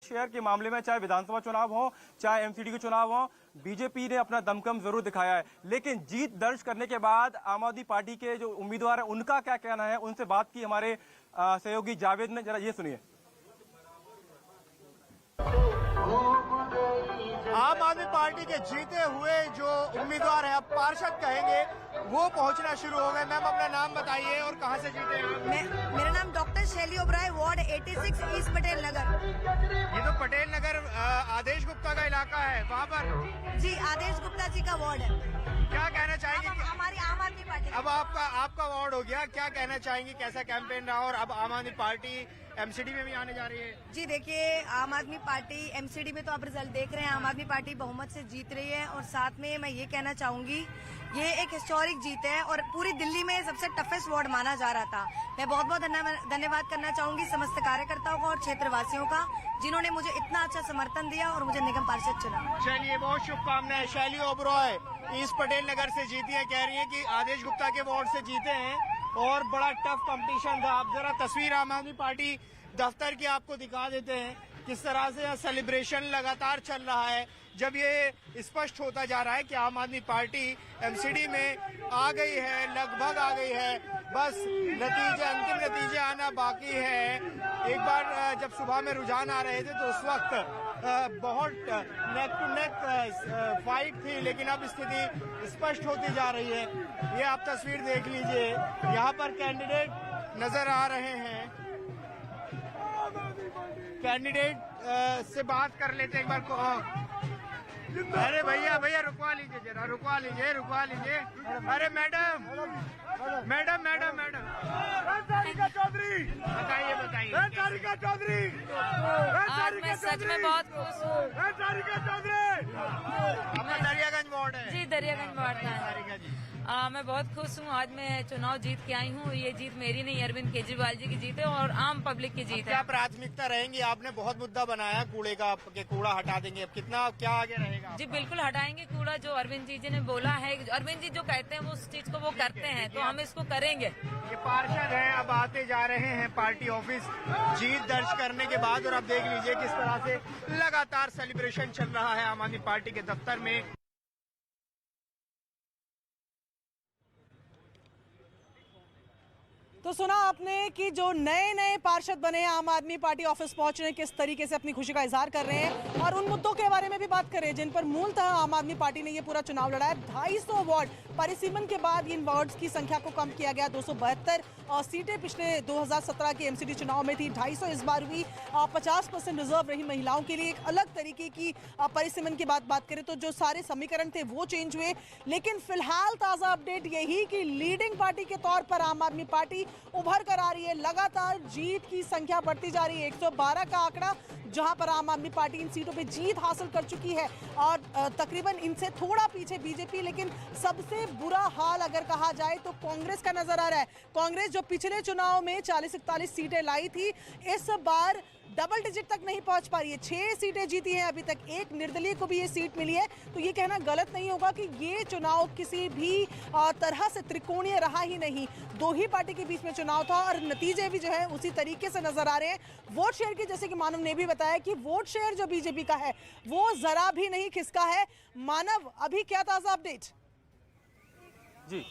Share के मामले में चाहे विधानसभा चुनाव हो चाहे एमसीडी के चुनाव हो, बीजेपी ने अपना दमखम जरूर दिखाया है। लेकिन जीत दर्ज करने के बाद आम आदमी पार्टी के जो उम्मीदवार है उनका क्या कहना है, उनसे बात की हमारे सहयोगी जावेद ने, जरा ये सुनिए। आम आदमी पार्टी के जीते हुए जो उम्मीदवार हैं, अब पार्षद कहेंगे, वो पहुंचना शुरू हो गए। मैम अपना नाम बताइए और कहां से जीते हैं? मेरा नाम डॉक्टर शैली ओबराय, वार्ड 86 ईस्ट पटेल नगर। ये तो पटेल नगर आदेश गुप्ता का इलाका है, वहाँ पर जी आदेश गुप्ता जी का वार्ड है। क्या कहना चाहेंगे? हमारी आम आदमी पार्टी। अब आपका वार्ड हो गया, क्या कहना चाहेंगे, कैसा कैंपेन रहा और अब आम आदमी पार्टी एमसीडी में भी आने जा रही है? जी देखिए, आम आदमी पार्टी एमसीडी में तो आप रिजल्ट देख रहे हैं, आम आदमी पार्टी बहुमत से जीत रही है। और साथ में मैं ये कहना चाहूंगी, ये एक हिस्टोरिक जीत है और पूरी दिल्ली में सबसे टफेस्ट वार्ड माना जा रहा था। मैं बहुत बहुत धन्यवाद करना चाहूंगी समस्त कार्यकर्ताओं का और क्षेत्रवासियों का, जिन्होंने मुझे इतना अच्छा समर्थन दिया और मुझे निगम पार्षद चुना। चलिए, बहुत शुभकामनाएं। शैली ओबराय ईस्ट पटेल नगर से जीती है, कह रही है कि आदेश गुप्ता के वार्ड से जीते हैं और बड़ा टफ कंपटीशन था। आप जरा तस्वीर आम आदमी पार्टी दफ्तर की आपको दिखा देते हैं, किस तरह से यहाँ सेलिब्रेशन लगातार चल रहा है। जब ये स्पष्ट होता जा रहा है कि आम आदमी पार्टी एमसीडी में आ गई है, लगभग आ गई है, बस अंतिम नतीजे आना बाकी है। एक बार जब सुबह में रुझान आ रहे थे तो उस वक्त बहुत नेक टू नेक फाइट थी, लेकिन अब स्थिति स्पष्ट होती जा रही है। ये आप तस्वीर देख लीजिए, यहाँ पर कैंडिडेट नजर आ रहे हैं। कैंडिडेट से बात कर लेते एक बार। अरे भैया रुकवा लीजिए, जरा रुकवा लीजिए। अरे मैडम तारिका चौधरी, बताइए। तारिका चौधरी, आज मैं सच में बहुत खुश हूँ। तारिका चौधरी अपना दरियागंज वार्ड है। जी दरियागंज वार्ड का है। तारिका जी, मैं बहुत खुश हूँ। आज मैं चुनाव जीत के आई हूँ। ये जीत मेरी नहीं, अरविंद केजरीवाल जी की जीत है और आम पब्लिक की जीत क्या है। प्राथमिकता रहेंगी? आपने बहुत मुद्दा बनाया कूड़े का, कि कूड़ा हटा देंगे, अब कितना क्या आगे रहेगा? जी बिल्कुल हटाएंगे कूड़ा। जो अरविंद जी ने बोला है, अरविंद जी जो कहते हैं वो उस चीज को वो करते हैं, तो हम इसको करेंगे। ये पार्षद हैं, अब आते जा रहे हैं पार्टी ऑफिस जीत दर्ज करने के बाद, और अब देख लीजिए किस तरह से लगातार सेलिब्रेशन चल रहा है आम आदमी पार्टी के दफ्तर में। तो सुना आपने कि जो नए नए पार्षद बने आम आदमी पार्टी ऑफिस पहुंच रहे हैं, किस तरीके से अपनी खुशी का इजहार कर रहे हैं और उन मुद्दों के बारे में भी बात करें जिन पर मूलतः आम आदमी पार्टी ने ये पूरा चुनाव लड़ा है। 250 वार्ड परिसीमन के बाद इन वार्ड्स की संख्या को कम किया गया। 272 सीटें पिछले 2017 के एमसीडी चुनाव में थी, 250 इस बार हुई। 50% रिजर्व रही महिलाओं के लिए। एक अलग तरीके की परिसीमन की बात करें तो जो सारे समीकरण थे वो चेंज हुए। लेकिन फिलहाल ताजा अपडेट यही कि लीडिंग पार्टी के तौर पर आम आदमी पार्टी उभर कर आ रही है। लगातार जीत की संख्या बढ़ती जा रही है। 112 का आंकड़ा जहां पर आम आदमी पार्टी इन सीटों पे जीत हासिल कर चुकी है और तकरीबन इनसे थोड़ा पीछे बीजेपी। लेकिन सबसे बुरा हाल अगर कहा जाए तो कांग्रेस का नजर आ रहा है। कांग्रेस जो पिछले चुनाव में 40-41 सीटें लाई थी, इस बार डबल डिजिट तक नहीं पहुंच पा रही है। 6 सीटें जीती हैं अभी तक, एक निर्दलीय को भी ये सीट मिली है। तो ये कहना गलत नहीं होगा कि ये चुनाव किसी भी तरह से त्रिकोणीय रहा ही नहीं। दो ही पार्टी के बीच में चुनाव था और नतीजे भी जो है उसी तरीके से नजर आ रहे हैं। वोट शेयर की, जैसे कि मानव ने भी बताया कि वोट शेयर जो बीजेपी का है वो जरा भी नहीं खिसका है। मानव, अभी क्या ताजा अपडेट? जी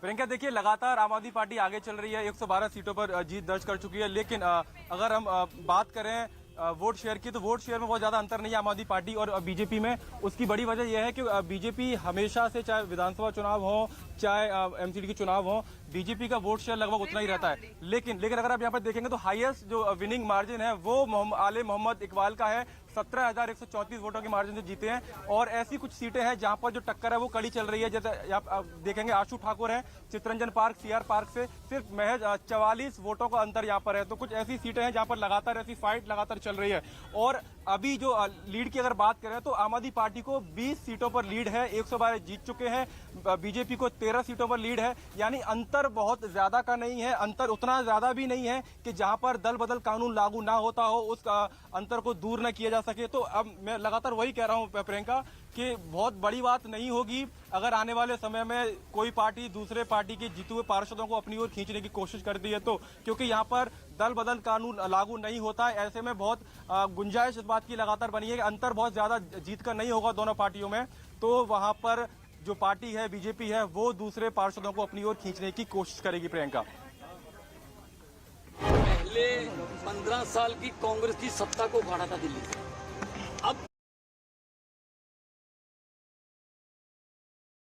प्रियंका, देखिए लगातार आम आदमी पार्टी आगे चल रही है, 112 सीटों पर जीत दर्ज कर चुकी है। लेकिन अगर हम बात करें वोट शेयर की, तो वोट शेयर में बहुत ज़्यादा अंतर नहीं है आम आदमी पार्टी और बीजेपी में। उसकी बड़ी वजह यह है कि बीजेपी हमेशा से, चाहे विधानसभा चुनाव हो चाहे एमसीडी के चुनाव हो, बीजेपी का वोट शेयर लगभग उतना ही रहता है। लेकिन अगर आप यहाँ पर देखेंगे तो हाईएस्ट जो विनिंग मार्जिन है वो आले मोहम्मद इकबाल का है। 17,134 वोटों के मार्जिन से जीते हैं। और ऐसी कुछ सीटें हैं जहां पर जो टक्कर है वो कड़ी चल रही है। जैसे आप देखेंगे आशु ठाकुर है चित्रंजन पार्क सीआर पार्क से, सिर्फ महज 44 वोटों का अंतर यहाँ पर है। तो कुछ ऐसी सीटें हैं जहां पर लगातार ऐसी फाइट लगातार चल रही है। और अभी जो लीड की अगर बात करें तो आम आदमी पार्टी को 20 सीटों पर लीड है, 112 जीत चुके हैं। बीजेपी को 13 सीटों पर लीड है, यानी अंतर अंतर बहुत ज्यादा का नहीं है, अंतर उतना ज्यादा भी नहीं है कि जहां पर दल बदल कानून लागू ना होता हो उस अंतर को दूर न किया जा सके। तो अब मैं लगातार वही कह रहा हूं प्रियंका कि बहुत बड़ी बात नहीं होगी अगर आने वाले समय में कोई पार्टी दूसरे पार्टी के जीते हुए पार्षदों को अपनी ओर खींचने की कोशिश करती है, तो क्योंकि यहाँ पर दल बदल कानून लागू नहीं होता है, ऐसे में बहुत गुंजाइश इस बात की लगातार बनी है कि अंतर बहुत ज्यादा जीत का नहीं होगा दोनों पार्टियों में, तो वहां पर जो पार्टी है बीजेपी है वो दूसरे पार्षदों को अपनी ओर खींचने की कोशिश करेगी। प्रियंका, पहले 15 साल की कांग्रेस की सत्ता को उखाड़ा था दिल्ली से,